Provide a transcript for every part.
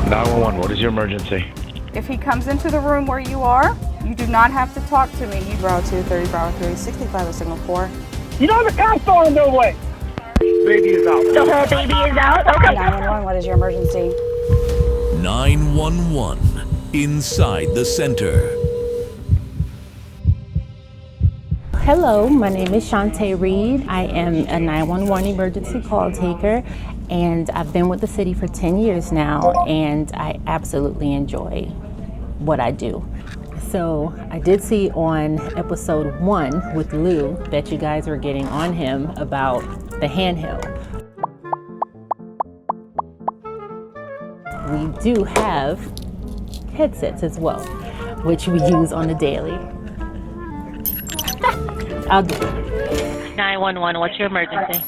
911, what is your emergency? If he comes into the room where you are, you do not have to talk to me. Bravo 2, 30, Bravo 3, 65 is signal 4. You know the cops are on their way. Baby is out. So her baby is out? Okay. 911, what is your emergency? 911, inside the center. Hello, my name is Shante Reed. I am a 911 emergency call taker, and I've been with the city for 10 years now, and I absolutely enjoy what I do. So I did see on episode 1 with Lou that you guys were getting on him about the handheld. We do have headsets as well, which we use on the daily. I'll do it. 911, what's your emergency?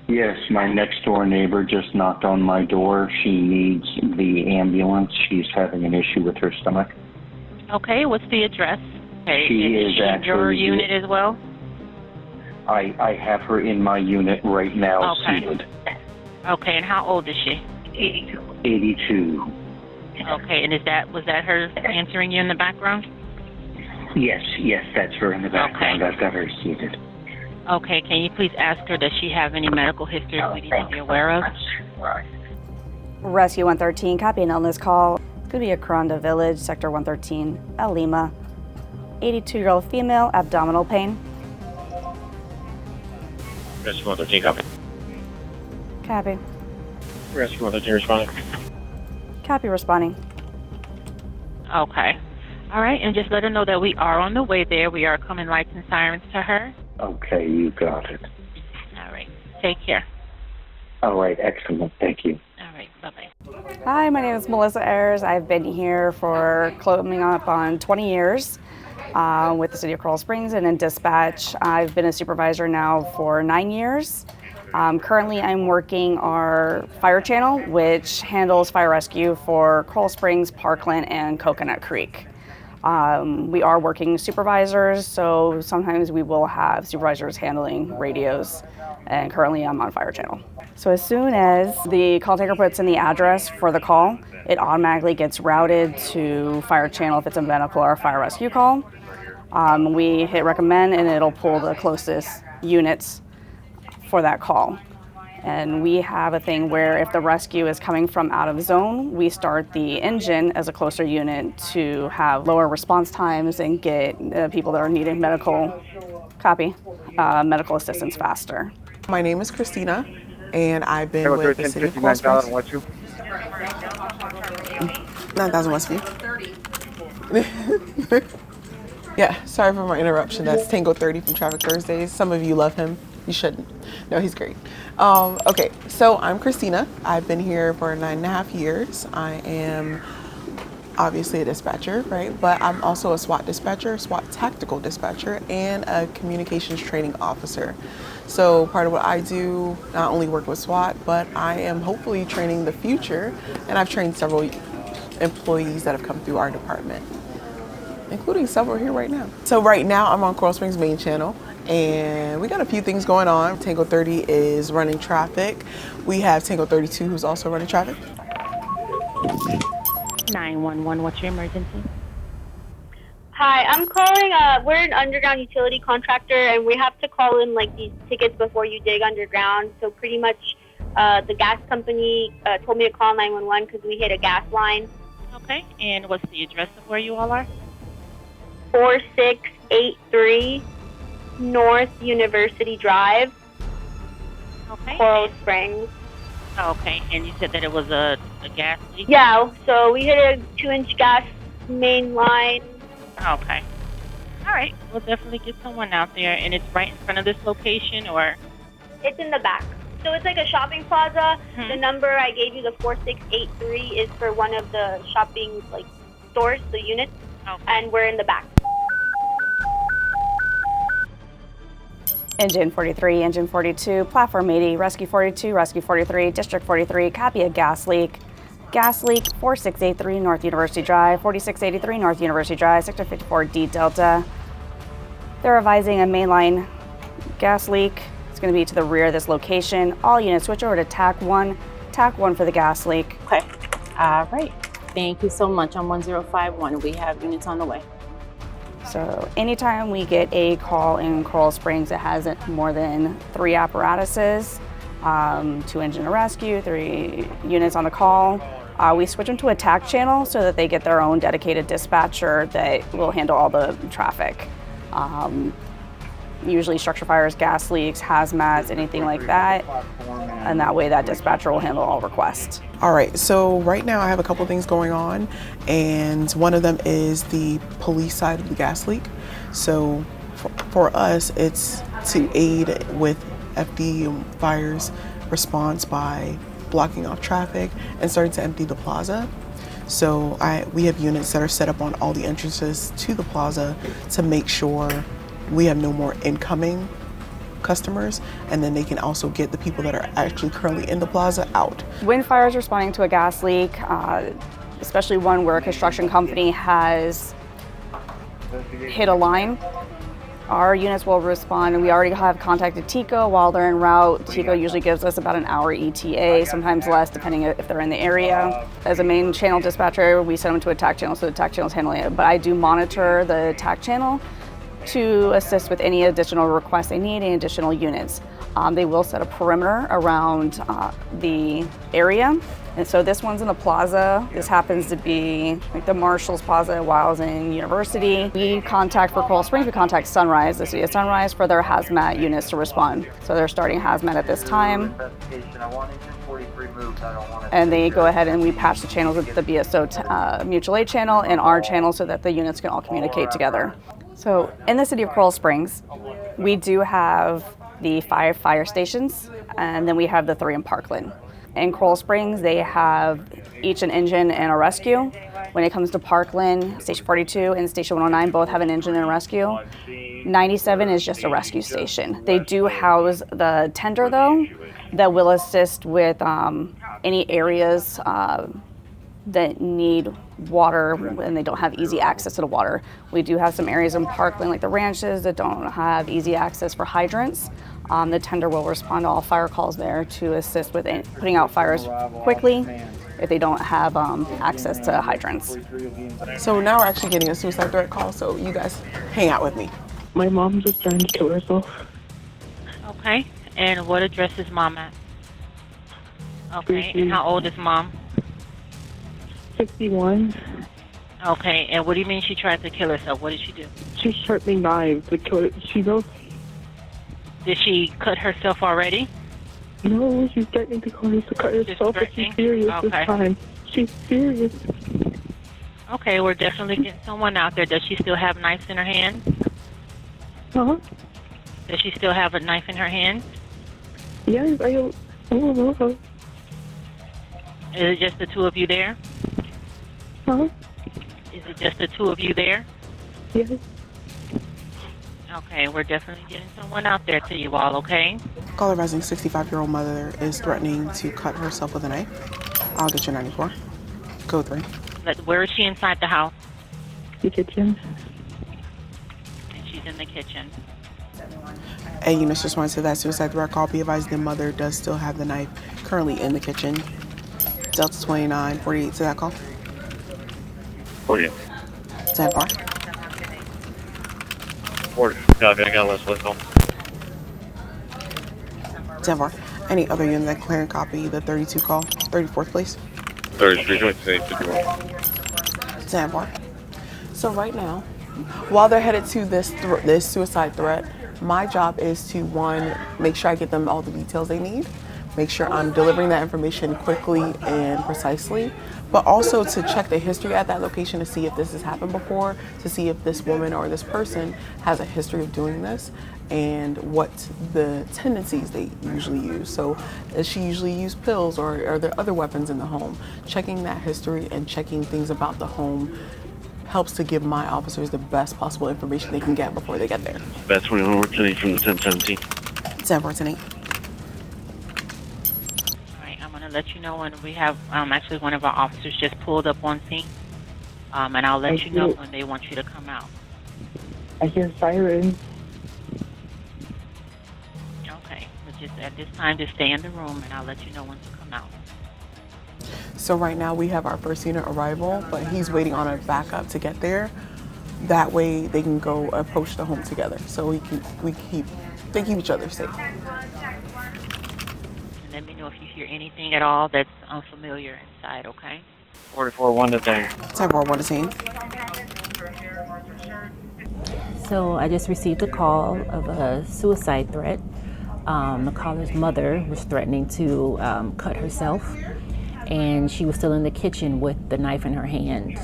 Yes, my next door neighbor just knocked on my door. She needs the ambulance. She's having an issue with her stomach. Okay, what's the address? Okay, She is she in actually your unit as well? I have her in my unit right now, Okay. seated. Okay, and how old is she? 82. Okay, and was that her answering you in the background? Yes, that's her in the background. Okay. I've got her seated. Okay, can you please ask her, does she have any medical history we need to be aware of? Rescue 113, copy an illness call. Could be a Coranda Village, Sector 113, Lima. 82-year-old female, abdominal pain. Rescue 113, copy. Copy. Rescue 113 responding. Copy responding. Okay. All right, and just let her know that we are on the way there. We are coming lights and sirens to her. Okay, you got it. All right, take care. All right, excellent. Thank you. All right, bye-bye. Hi, my name is Melissa Ayers. I've been here for coming up on 20 years with the City of Coral Springs and in dispatch. I've been a supervisor now for 9 years. Currently, I'm working our fire channel, which handles fire rescue for Coral Springs, Parkland, and Coconut Creek. We are working supervisors, so sometimes we will have supervisors handling radios, and currently I'm on fire channel. So as soon as the call taker puts in the address for the call, it automatically gets routed to fire channel if it's a medical or a fire rescue call. We hit recommend and it'll pull the closest units for that call. And we have a thing where if the rescue is coming from out of zone, we start the engine as a closer unit to have lower response times and get people that are needing medical assistance faster. My name is Christina, and I've been with the City of Coral Springs. 9,000 Westview. Yeah, sorry for my interruption. That's Tango 30 from Traffic Thursdays. Some of you love him. You shouldn't. No, he's great. Okay, so I'm Christina. I've been here for 9.5 years. I am obviously a dispatcher, right? But I'm also a SWAT dispatcher, SWAT tactical dispatcher, and a communications training officer. So part of what I do, not only work with SWAT, but I am hopefully training the future, and I've trained several employees that have come through our department, including several here right now. So right now I'm on Coral Springs main channel, and we got a few things going on. Tango 30 is running traffic. We have Tango 32 who's also running traffic. 911, what's your emergency? Hi, I'm calling, we're an underground utility contractor, and we have to call in like these tickets before you dig underground. So pretty much the gas company told me to call 911 because we hit a gas line. Okay, and what's the address of where you all are? 4683 North University Drive, Okay. Coral Springs. Okay, and you said that it was a gas leak? Yeah, so we hit a 2-inch gas main line. Okay. All right, we'll definitely get someone out there, and it's right in front of this location, or? It's in the back. So it's like a shopping plaza. The number I gave you, the 4683, is for one of the shopping stores, the units, and we're in the back. Engine 43, Engine 42, Platform 80, Rescue 42, Rescue 43, District 43, copy a gas leak. Gas leak, 4683 North University Drive, 4683 North University Drive, Sector 54D Delta. They're advising a mainline gas leak. It's going to be to the rear of this location. All units switch over to TAC 1. TAC 1 for the gas leak. Okay. All right. Thank you so much. On 1051, we have units on the way. So anytime we get a call in Coral Springs that has more than 3 apparatuses, 2 engine to rescue, 3 units on the call, we switch them to a TAC channel so that they get their own dedicated dispatcher that will handle all the traffic. Usually structure fires, gas leaks, hazmats, anything like that. And that way that dispatcher will handle all requests. All right, so right now I have a couple things going on, and one of them is the police side of the gas leak. So for us, it's to aid with FD fires response by blocking off traffic and starting to empty the plaza. So we have units that are set up on all the entrances to the plaza to make sure we have no more incoming customers, and then they can also get the people that are actually currently in the plaza out. When fires responding to a gas leak, especially one where a construction company has hit a line, our units will respond, and we already have contacted TICO while they're en route. TICO usually gives us about an hour ETA, sometimes less depending if they're in the area. As a main channel dispatcher, we send them to a TAC channel, so the TAC channel is handling it. But I do monitor the TAC channel to assist with any additional requests they need, any additional units. They will set a perimeter around the area. And so this one's in the plaza. This happens to be like the Marshall's Plaza while I was in university. We contact for Coral Springs, we contact Sunrise, the city of Sunrise, for their hazmat units to respond. So they're starting hazmat at this time. And they go ahead and we patch the channels with the BSO mutual aid channel and our channel so that the units can all communicate together. So in the city of Coral Springs, we do have the 5 fire stations, and then we have the 3 in Parkland. In Coral Springs, they have each an engine and a rescue. When it comes to Parkland, Station 42 and Station 109 both have an engine and a rescue. 97 is just a rescue station. They do house the tender, though, that will assist with any areas that need water and they don't have easy access to the water. We do have some areas in Parkland, like the ranches, that don't have easy access for hydrants. The tender will respond to all fire calls there to assist with putting out fires quickly if they don't have access to hydrants. So now we're actually getting a suicide threat call, so you guys hang out with me. My mom's just trying to kill herself. Okay. And what address is mom at? Okay. And how old is mom? 61. Okay. And what do you mean she tried to kill herself? What did she do? She's sharpening knives to kill it. She knows. Did she cut herself already? No, she's threatening to cut herself, but she's serious this time. She's serious. Okay, we're definitely getting someone out there. Does she still have knives in her hand? Huh? Does she still have a knife in her hand? Yes, I don't know. Is it just the 2 of you there? Huh? Is it just the 2 of you there? Yes. Okay, we're definitely getting someone out there to you all, okay? Caller advising 65-year-old mother is threatening to cut herself with a knife. I'll get you 94. Code 3. Where is she inside the house? The kitchen. And she's in the kitchen. And units respond to that suicide threat call. Be advised the mother does still have the knife currently in the kitchen. Delta 29, 48 to that call. 48. 10 bar. 40. Copy, I got less call. 10 bar. Any other unit that can clear and copy the 32 call? 34th, please. 33, 51. 10 bar. So right now, while they're headed to this suicide threat, my job is to, 1, make sure I get them all the details they need, make sure I'm delivering that information quickly and precisely, but also to check the history at that location to see if this has happened before, to see if this woman or this person has a history of doing this and what the tendencies they usually use. So does she usually use pills, or are there other weapons in the home? Checking that history and checking things about the home helps to give my officers the best possible information they can get before they get there. Best 21 work today from the 1017. 10-14-8. Let you know when we have actually one of our officers just pulled up on scene, and I'll let you know when they want you to come out. I hear sirens. Okay, but just at this time, just stay in the room, and I'll let you know when to come out. So right now we have our first unit arrival, but he's waiting on a backup to get there. That way they can go approach the home together. So they keep each other safe. Let me know if you hear anything at all that's unfamiliar inside, okay? 44-1 to Tango. 10-4-1 to scene. So I just received a call of a suicide threat. The caller's mother was threatening to cut herself, and she was still in the kitchen with the knife in her hand.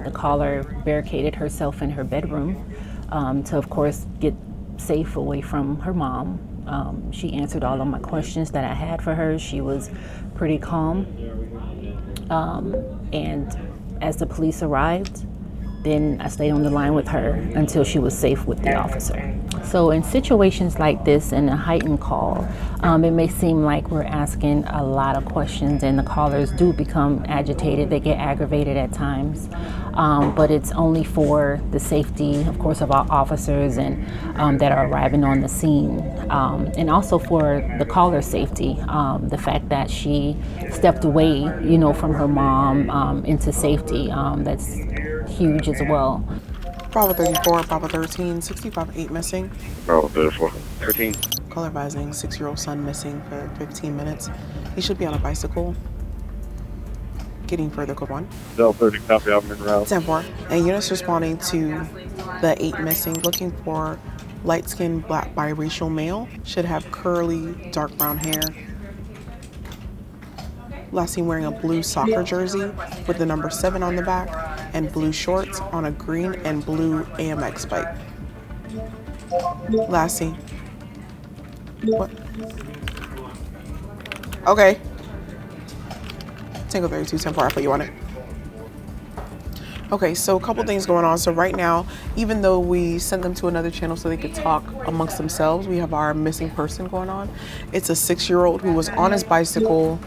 The caller barricaded herself in her bedroom to, of course, get safe away from her mom. She answered all of my questions that I had for her. She was pretty calm. And as the police arrived, then I stayed on the line with her until she was safe with the officer. So in situations like this, in a heightened call, it may seem like we're asking a lot of questions and the callers do become agitated. They get aggravated at times, but it's only for the safety, of course, of our officers and that are arriving on the scene. And also for the caller's safety, the fact that she stepped away, you know, from her mom into safety, that's huge as well. Bravo 34, Bravo 13, 65-8 missing. Bravo 34. 13. Caller advising 6-year-old son missing for 15 minutes. He should be on a bicycle. Getting further code 1. Del 30, copy, I'm en route. 10-4. And units responding to the 8 missing, looking for light-skinned black biracial male. Should have curly, dark brown hair. Last seen wearing a blue soccer jersey with the number 7 on the back and blue shorts on a green and blue AMX bike. Last seen. What? Okay. Tango 32, 10-4, I'll put you on it. Okay, so a couple things going on. So right now, even though we sent them to another channel so they could talk amongst themselves, we have our missing person going on. It's a 6-year-old who was on his bicycle.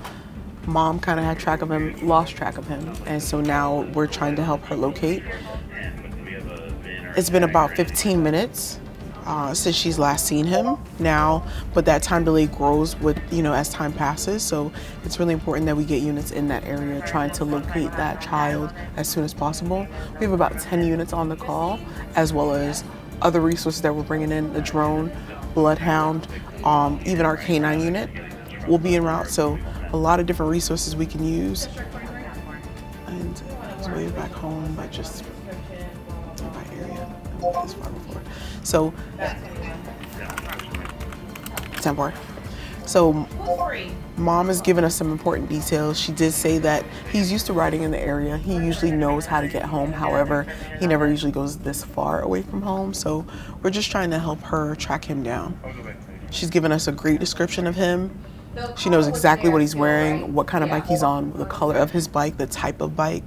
Mom kind of had track of him, lost track of him, and so now we're trying to help her locate. It's been about 15 minutes since she's last seen him now, but that time delay grows with, you know, as time passes, so it's really important that we get units in that area trying to locate that child as soon as possible. We have about 10 units on the call, as well as other resources that we're bringing in, the drone, bloodhound, even our K9 unit will be en route, so a lot of different resources we can use. And he's way back home, but just in my area. I've been this far before. So, 10-4. So, Mom has given us some important details. She did say that he's used to riding in the area. He usually knows how to get home. However, he never usually goes this far away from home. So, we're just trying to help her track him down. She's given us a great description of him. She knows exactly what he's wearing, what kind of bike he's on, the color of his bike, the type of bike.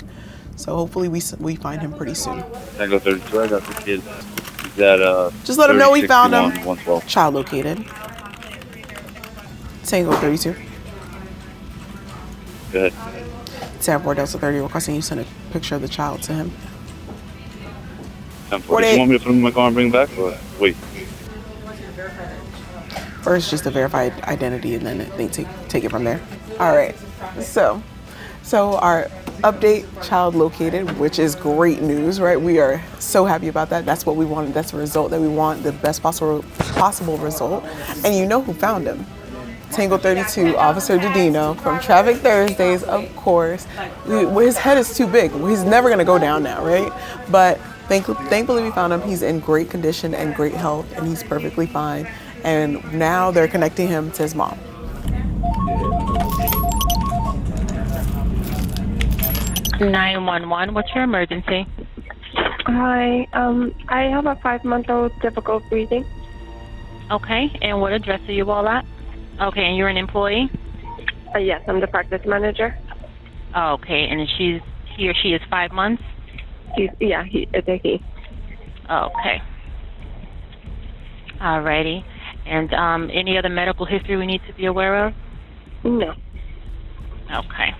So hopefully we find him pretty soon. Tango 32, I got the kid. He's at just let him know we found him. 112. Child located. Tango 32. Go ahead. 10-4 Delta 30 requesting you send a picture of the child to him. 10-4. You want me to put him in my car and bring him back? Or wait. First, just a verified identity, and then they take it from there. All right. So our update, child located, which is great news, right? We are so happy about that. That's what we wanted. That's the result that we want, the best possible result. And you know who found him? Tango 32, Officer Dudino from Traffic Thursdays, of course. His head is too big. He's never gonna go down now, right? But thankfully we found him. He's in great condition and great health, and he's perfectly fine. And now they're connecting him to his mom. (911) What's your emergency? Hi, I have a 5-month-old difficult breathing. Okay, and what address are you all at? Okay, and you're an employee? Yes, I'm the practice manager. Okay, and he or she is 5 months? It's a he. Okay. Alrighty. And any other medical history we need to be aware of? No. Okay.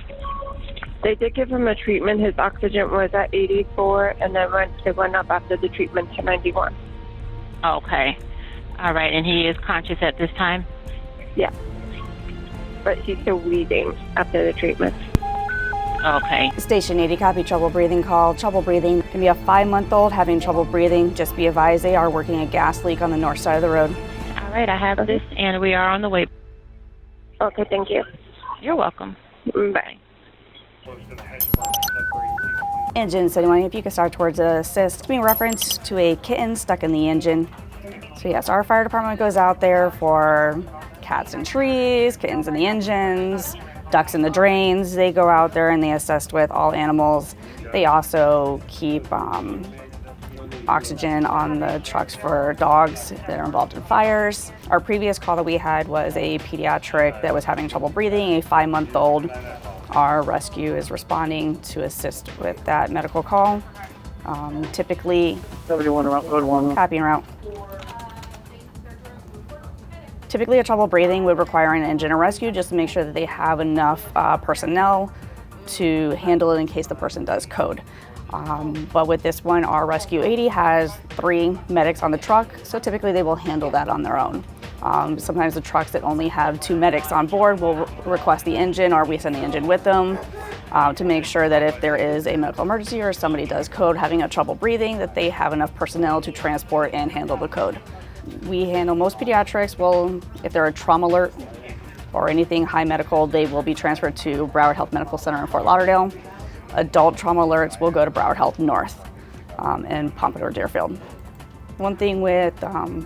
They did give him a treatment. His oxygen was at 84, and then it went up after the treatment to 91. Okay. All right, and he is conscious at this time? Yeah. But he's still bleeding after the treatment. Okay. Station 80, copy trouble breathing call. Trouble breathing can be a 5-month-old having trouble breathing. Just be advised they are working a gas leak on the north side of the road. All right, I have this, and we are on the way. Okay, thank you. You're welcome. Bye. Engine 71, if you could start towards assist. It's being referenced to a kitten stuck in the engine. So yes, our fire department goes out there for cats in trees, kittens in the engines, ducks in the drains. They go out there and they assist with all animals. They also keep oxygen on the trucks for dogs that are involved in fires. Our previous call that we had was a pediatric that was having trouble breathing, a 5-month-old. Our rescue is responding to assist with that medical call. Typically, copy en route. Typically, a trouble breathing would require an engine or rescue just to make sure that they have enough personnel to handle it in case the person does code. But with this one, our Rescue 80 has 3 medics on the truck, so typically they will handle that on their own. Sometimes the trucks that only have 2 medics on board will request the engine, or we send the engine with them to make sure that if there is a medical emergency or somebody does code having a trouble breathing, that they have enough personnel to transport and handle the code. We handle most pediatrics. Well, if they're a trauma alert or anything high medical, they will be transferred to Broward Health Medical Center in Fort Lauderdale. Adult trauma alerts will go to Broward Health North and Pompadour Deerfield. One thing with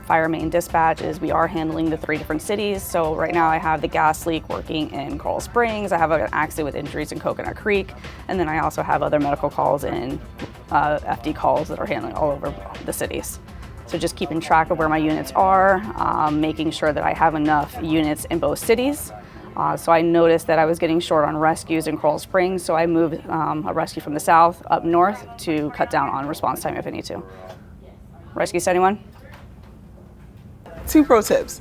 fire main dispatch is we are handling the 3 different cities. So right now I have the gas leak working in Coral Springs. I have an accident with injuries in Coconut Creek. And then I also have other medical calls and FD calls that are handling all over the cities. So just keeping track of where my units are, making sure that I have enough units in both cities. So I noticed that I was getting short on rescues in Coral Springs, so I moved a rescue from the south up north to cut down on response time if I need to. Rescue 71? 2 pro tips.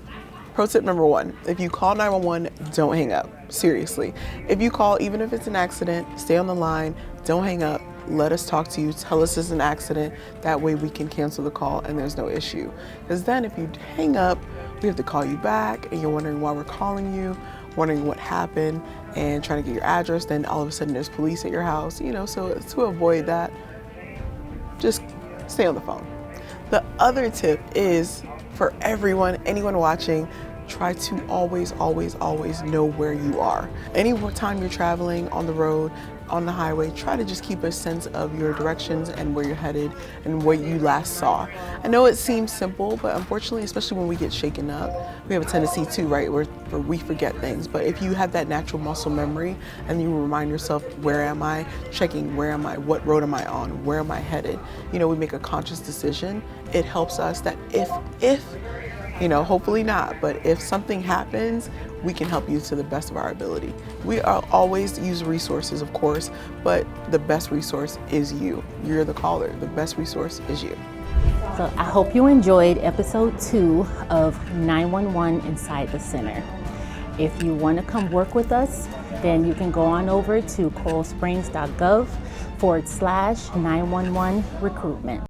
Pro tip number 1, if you call 911, don't hang up. Seriously. If you call, even if it's an accident, stay on the line, don't hang up. Let us talk to you, tell us it's an accident. That way we can cancel the call and there's no issue. Because then if you hang up, we have to call you back and you're wondering why we're calling you, wondering what happened and trying to get your address. Then all of a sudden there's police at your house, so to avoid that, just stay on the phone. The other tip is for anyone watching, try to always know where you are. Any time you're traveling on the road, on the highway, try to just keep a sense of your directions and where you're headed and what you last saw. I know it seems simple, but unfortunately, especially when we get shaken up, we have a tendency to, right, where we forget things. But if you have that natural muscle memory and you remind yourself, where am I, checking where am I, what road am I on, where am I headed, we make a conscious decision. It helps us that if hopefully not, but if something happens, we can help you to the best of our ability. We always use resources, of course, but the best resource is you. You're the caller. The best resource is you. So I hope you enjoyed episode 2 of 911 Inside the Center. If you want to come work with us, then you can go on over to coralsprings.gov/911 recruitment.